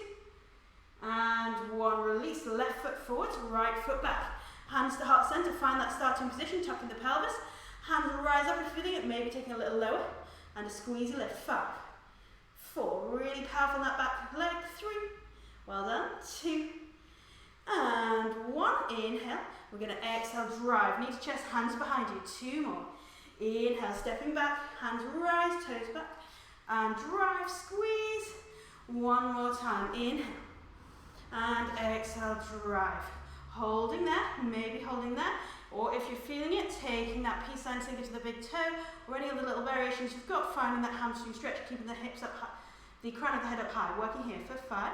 And 1. Release, left foot forward, right foot back. Hands to heart center. Find that starting position, tucking the pelvis. Hands rise up if you're feeling it, maybe taking a little lower. And a squeeze lift. 5. 4. Really powerful in that back leg. 3. Well done. 2. And 1. Inhale. We're going to exhale, drive. Knee to chest, hands behind you. 2 more. Inhale, stepping back. Hands rise, toes back. And drive, squeeze. 1 more time. Inhale. And exhale, drive. Holding there, maybe holding there. Or if you're feeling it, taking that peace sign sink into the big toe, or any other little variations you've got, finding that hamstring stretch, keeping the hips up high, the crown of the head up high. Working here for 5.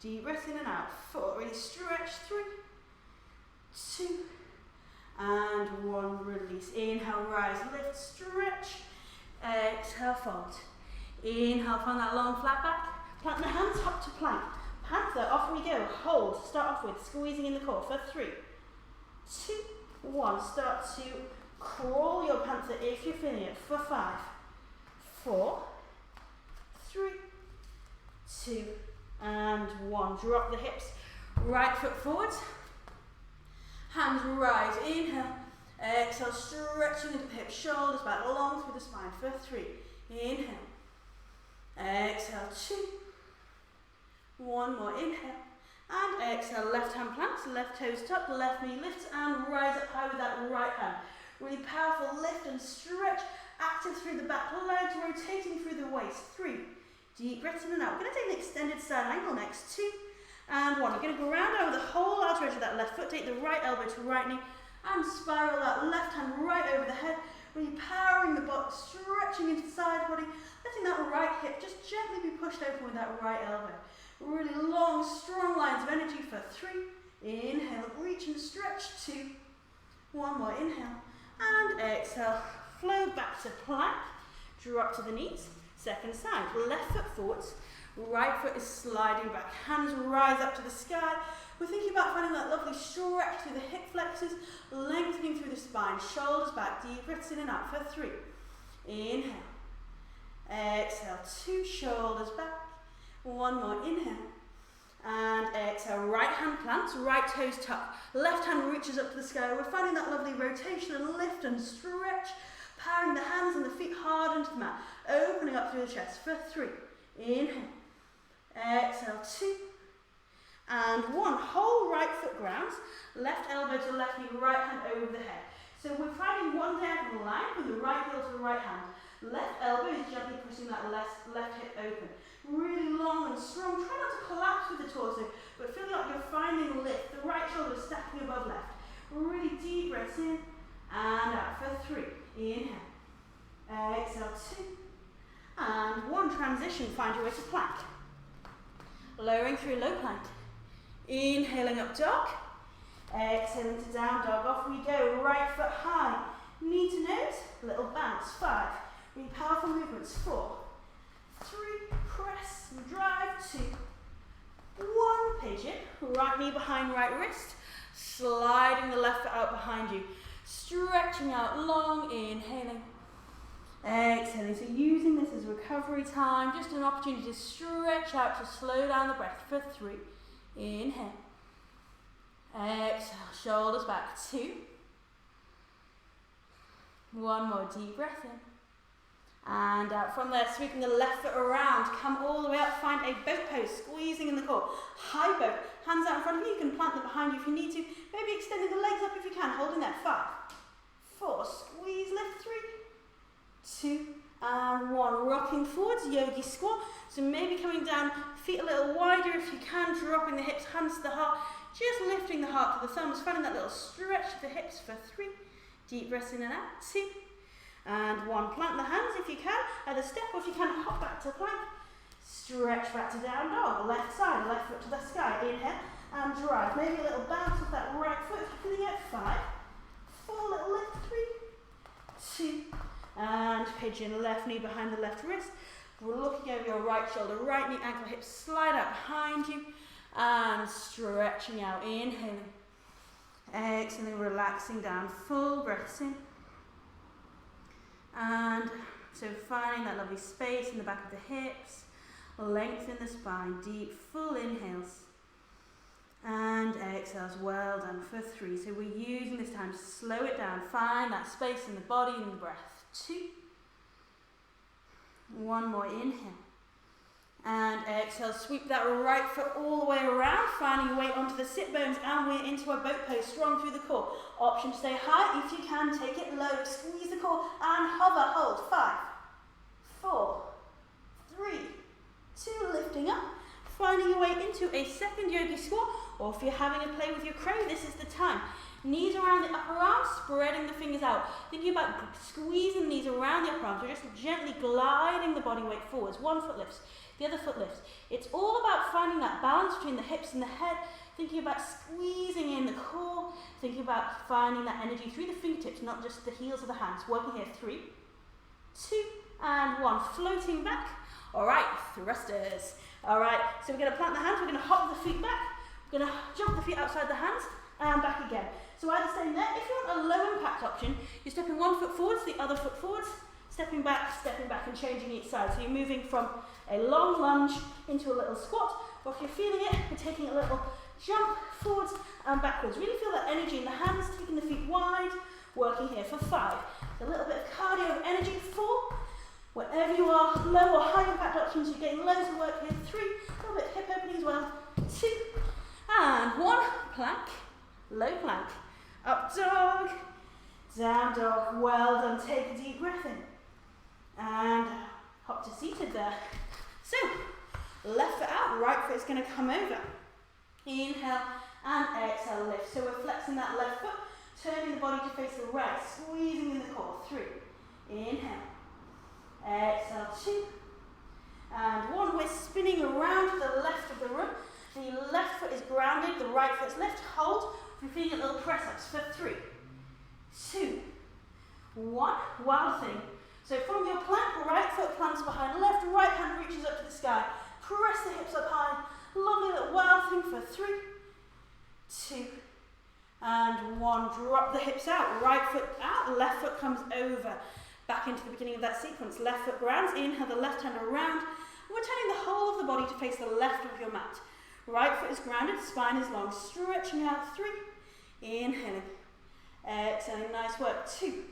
Deep breath in and out. 4. Really stretch. 3, 2, and 1. Release. Inhale, rise, lift, stretch. Exhale, fold. Inhale, find that long flat back. Plant the hands up to plank. Panther, off we go. Hold. Start off with squeezing in the core for 3, 2, 1. Start to crawl your panther if you're feeling it for 5, 4, 3, 2, and 1. Drop the hips. Right foot forwards. Hands rise. Inhale. Exhale. Stretching into the hips. Shoulders back. Long through the spine for 3. Inhale. Exhale. 2. 1 more. Inhale. And exhale. Left hand plants. Left toes tucked. Left knee lifts. And rise up high with that right hand. Really powerful lift and stretch. Active through the back legs. Rotating through the waist. 3. Deep breaths in and out. We're going to take an extended side angle next. 2. And 1. We're going to go round over the whole outer edge of that left foot. Take the right elbow to right knee and spiral that left hand right over the head. Really powering the butt, stretching into the side body, letting that right hip just gently be pushed open with that right elbow. Really long, strong lines of energy for 3. Inhale, reach and stretch. 2. 1 more. Inhale and exhale. Flow back to plank. Drop to the knees. Second side. Left foot forwards. Right foot is sliding back. Hands rise up to the sky. We're thinking about finding that lovely stretch through the hip flexors, lengthening through the spine, shoulders back, deep breaths in and out for 3. Inhale. Exhale. 2. Shoulders back. 1 more. Inhale. And exhale. Right hand plants, right toes tucked. Left hand reaches up to the sky. We're finding that lovely rotation and lift and stretch, powering the hands and the feet hard into the mat, opening up through the chest for 3. Inhale. Exhale. 2. And 1. Whole right foot grounds. Left elbow to left knee, right hand over the head. So we're finding one diagonal line with the right heel to the right hand. Left elbow is gently pushing that left hip open. Really long and strong. Try not to collapse with the torso, but feel like you're finding lift. The right shoulder is stacking above left. Really deep breaths in and out for 3. Inhale. Exhale. 2. And 1. Transition. Find your way to plank. Lowering through low plank. Inhaling up dog. Exhaling to down dog. Off we go. Right foot high. Knee to nose. Little bounce. 5. Really powerful movements. 4. 3. Press. Drive. 2. 1. Pigeon. Right knee behind right wrist. Sliding the left foot out behind you. Stretching out long. Inhaling. Exhaling. So using this as recovery time. Just an opportunity to stretch out, to slow down the breath for 3. Inhale. Exhale. Shoulders back. 2. 1 more deep breath in. And out from there, sweeping the left foot around. Come all the way up. Find a boat pose. Squeezing in the core. High boat. Hands out in front of you. You can plant them behind you if you need to. Maybe extending the legs up if you can. Holding there. 5. 4. Squeeze. Lift. 3. 2. And 1. Rocking forwards. Yogi squat. So maybe coming down. Feet a little wider if you can. Dropping the hips. Hands to the heart. Just lifting the heart to the thumbs. Finding that little stretch of the hips for 3. Deep breaths in and out. 2. And 1. Plant the hands if you can. Either step or if you can, hop back to plank. Stretch back to down dog. Left side, left foot to the sky. Inhale and drive. Maybe a little bounce with that right foot. If you're feeling it. 5. 4. Little lift. 3. 2. And pigeon. Left knee behind the left wrist. We're looking over your right shoulder. Right knee, ankle, hips slide out behind you. And stretching out. Inhaling. Exhaling, relaxing down. Full breaths in. And so finding that lovely space in the back of the hips, lengthen the spine, deep full inhales and exhales. Well done for 3. So we're using this time to slow it down, find that space in the body and the breath. 2. 1 more inhale and exhale. Sweep that right foot all the way around, finding your way onto the sit bones, and we're into a boat pose, strong through the core. Option to stay high. If you can, take it low, squeeze the core and hover. Hold. 5, 4, 3, 2, lifting up. finding your way into a second yogi squat, or if you're having a play with your crow, this is the time. Knees around the upper arms, spreading the fingers out. Thinking about squeezing the knees around the upper arms, or just gently gliding the body weight forwards. One foot lifts, the other foot lifts. It's all about finding that balance between the hips and the head, thinking about squeezing in the core, thinking about finding that energy through the fingertips, not just the heels of the hands. Working here, 3, 2, and 1. Floating back. All right, thrusters. All right, so we're going to plant the hands, we're going to hop the feet back, we're going to jump the feet outside the hands, and back again. So either staying there, if you want a low impact option, you're stepping one foot forwards, the other foot forwards, stepping back, and changing each side. So you're moving from a long lunge into a little squat, or if you're feeling it, you're taking a little jump forwards and backwards. Really feel that energy in the hands, taking the feet wide, working here for 5. A little bit of cardio energy, 4. Wherever you are, low or high impact options, you're getting loads of work here, 3. A little bit of hip opening as well, 2. And 1, plank, low plank, up dog, down dog. Well done, take a deep breath in. And hop to seated there. So, left foot out, right foot is going to come over. Inhale and exhale, lift. So we're flexing that left foot, turning the body to face the right, squeezing in the core. 3. Inhale. Exhale, 2. And 1. We're spinning around to the left of the room. The left foot is grounded, the right foot's lift. Hold. We're feeling a little press ups for 3, 2, 1. Wild thing. So from your plank, right foot plants behind left, right hand reaches up to the sky. Press the hips up high. Lovely little wild thing for 3, 2, and 1. Drop the hips out. Right foot out, left foot comes over. Back into the beginning of that sequence. Left foot grounds. Inhale the left hand around. We're turning the whole of the body to face the left of your mat. Right foot is grounded, spine is long. Stretching out. 3. Inhaling. Exhaling. Nice work. 2.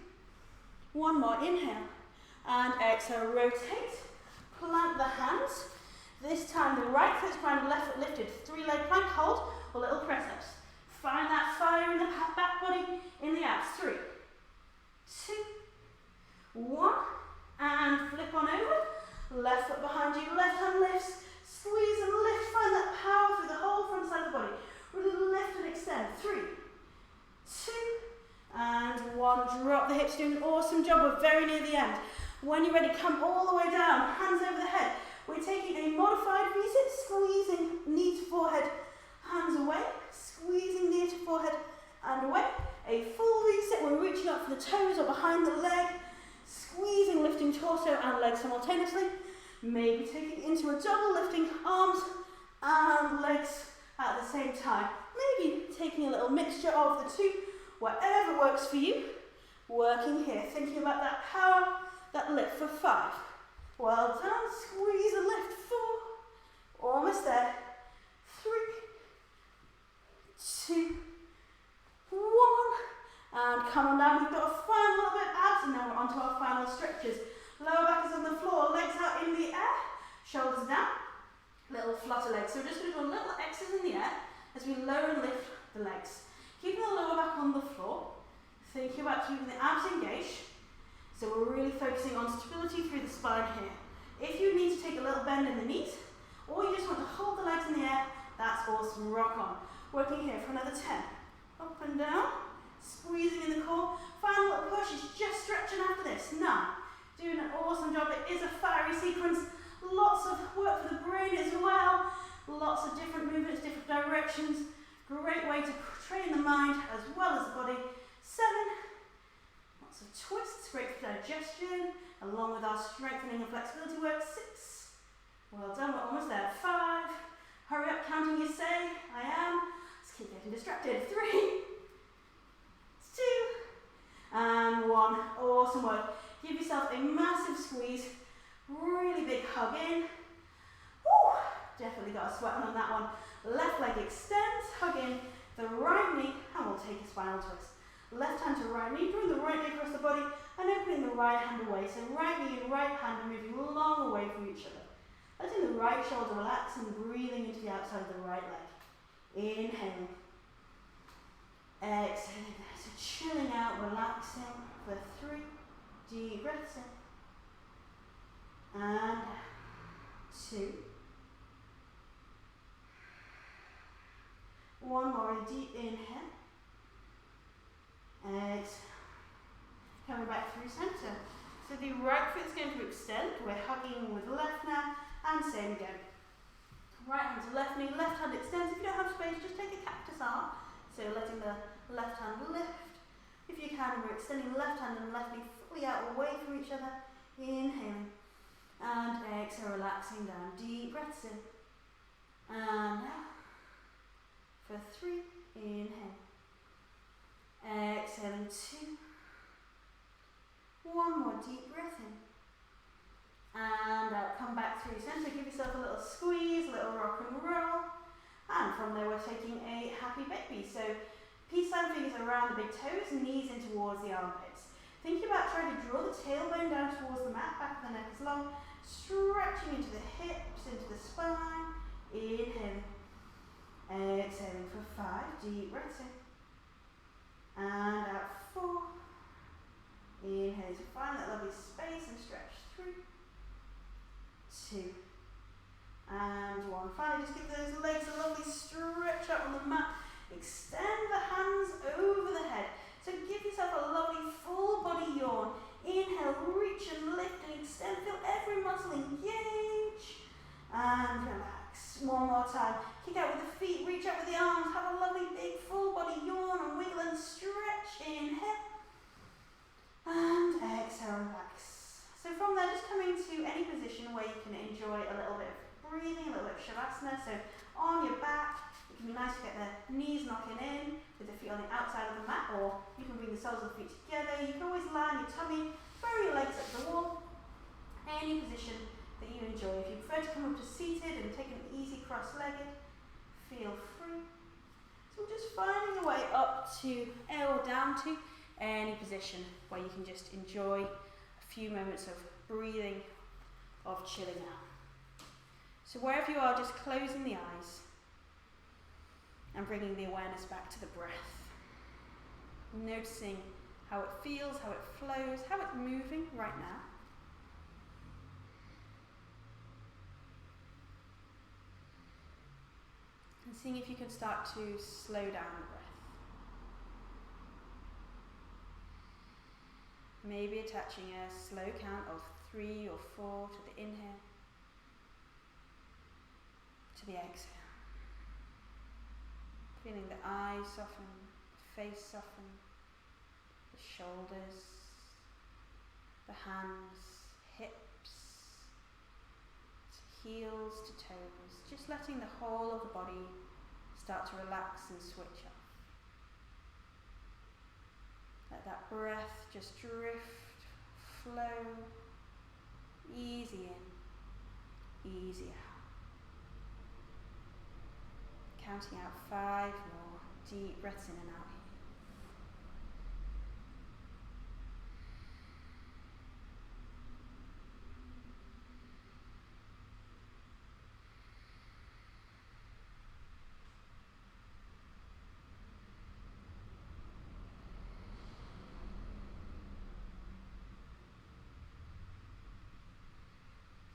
1 more. Inhale. And exhale. Rotate. Plant the hands. This time the right foot is grounded, left foot lifted. 3-leg plank, hold, or little press ups. Find that fire in the back body, in the abs. 3, 2, 1, and flip on over. Left foot behind you, left hand lifts. Squeeze and lift, find that power through the whole front side of the body. Really lift and extend. 3, 2, and 1. Drop the hips, doing an awesome job. We're very near the end. When you're ready, come all the way down, hands over the head. We're taking a modified reset, squeezing knee to forehead, hands away, squeezing knee to forehead and away. A full reset, we're reaching up for the toes or behind the leg, squeezing, lifting torso and legs simultaneously. Maybe taking into a double, lifting arms and legs at the same time. Maybe taking a little mixture of the two, whatever works for you. Working here, thinking about that power, that lift for 5. Well done, squeeze and lift. 4, almost there. 3, 2, 1, and come on down. We've got a final little bit of abs, and now we're onto our final stretches. Lower back is on the floor, legs out in the air, shoulders down, little flutter legs. So we're just going to do a little X's in the air as we lower and lift the legs. Keeping the lower back on the floor, thinking about keeping the abs engaged. So we're really focusing on stability through the spine here. If you need to take a little bend in the knees, or you just want to hold the legs in the air, that's awesome. Rock on. Working here for another 10. Up and down, squeezing in the core. Final little push is just stretching after this. 9. Doing an awesome job. It is a fiery sequence. Lots of work for the brain as well. Lots of different movements, different directions. Great way to train the mind as well as the body. 7. Lots of twists, great for digestion, along with our strengthening and flexibility work. 6. Well done, we're almost there. 5. Hurry up, counting you say. I am. Let's keep getting distracted. 3, 2, and 1. Awesome work. Give yourself a massive squeeze. Really big hug in. Woo! Definitely got a sweat on that one. Left leg extends, hug in the right knee, and we'll take a spinal twist. Left hand to right knee, bring the right knee across the body, and opening the right hand away. So right knee and right hand are moving long away from each other. Letting the right shoulder relax and breathing into the outside of the right leg. Inhaling. Exhaling. So chilling out, relaxing for 3 deep breaths in. And 2. One more deep inhale. Exhale. Coming back through centre. So the right foot is going to extend. We're hugging with the left now. And same again. Right hand to left knee, left hand extends. If you don't have space, just take a cactus arm. So letting the left hand lift. If you can, we're extending the left hand and left knee fully out away from each other. Inhaling. And exhale, relaxing down. Deep breaths in. And out. For 3, inhale. Exhaling 2. One more deep breath in. And out, come back through centre, give yourself a little squeeze, a little rock and roll. And from there we're taking a happy baby. So peace sign fingers around the big toes, knees in towards the armpits. Thinking about trying to draw the tailbone down towards the mat, back of the neck is long. Stretching into the hips, into the spine. Inhaling. Exhaling for 5, deep breaths in. And out 4. Inhale to find that lovely space and stretch 3, 2, and 1. Finally, just give those legs a lovely stretch out on the mat. Extend the hands over the head. So give yourself a lovely full body yawn. Inhale, reach and lift and extend. Feel every muscle engage. And relax. One more time. Kick out with the feet, reach out with the arms. Have a lovely big full body yawn and wiggle and stretch. Inhale. And exhale, relax. So from there, just come into any position where you can enjoy a little bit of breathing, a little bit of shavasana. So on your back, it can be nice to get the knees knocking in with the feet on the outside of the mat, or you can bring the soles of the feet together. You can always lie on your tummy, throw your legs up the wall. Any position that you enjoy. If you prefer to come up to seated and take an easy cross-legged, feel free. So we're just finding a way up to, or down to, any position where you can just enjoy a few moments of breathing, of chilling out. So wherever you are, just closing the eyes and bringing the awareness back to the breath. Noticing how it feels, how it flows, how it's moving right now. And seeing if you can start to slow down the breath. Maybe attaching a slow count of 3 or 4 to the inhale, to the exhale. Feeling the eyes soften, the face soften, the shoulders, the hands, hips, heels to toes. Just letting the whole of the body start to relax and switch off. Let that breath just drift, flow, easy in, easy out. Counting out 5 more deep breaths in and out here.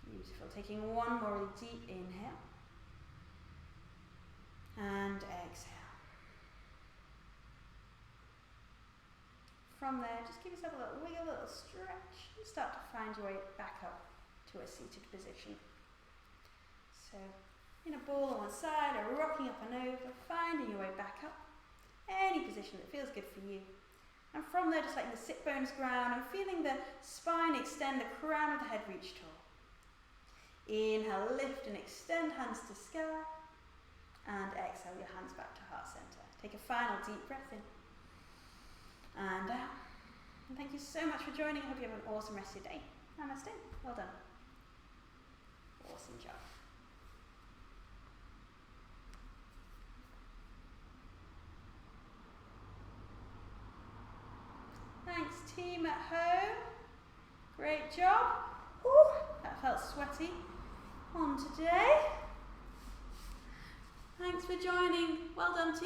Beautiful. Taking one more deep inhale. And exhale. From there, just give yourself a little wiggle, a little stretch, and start to find your way back up to a seated position. So, in a ball on one side, or rocking up and over, finding your way back up. Any position that feels good for you. And from there, just letting the sit bones ground and feeling the spine extend, the crown of the head reach tall. Inhale, lift and extend, hands to sky. And exhale, your hands back to heart center. Take a final deep breath in. And out. And thank you so much for joining. I hope you have an awesome rest of your day. Namaste. Well done. Awesome job. Thanks, team at home. Great job. Ooh, that felt sweaty on today. Thanks for joining. Well done, team.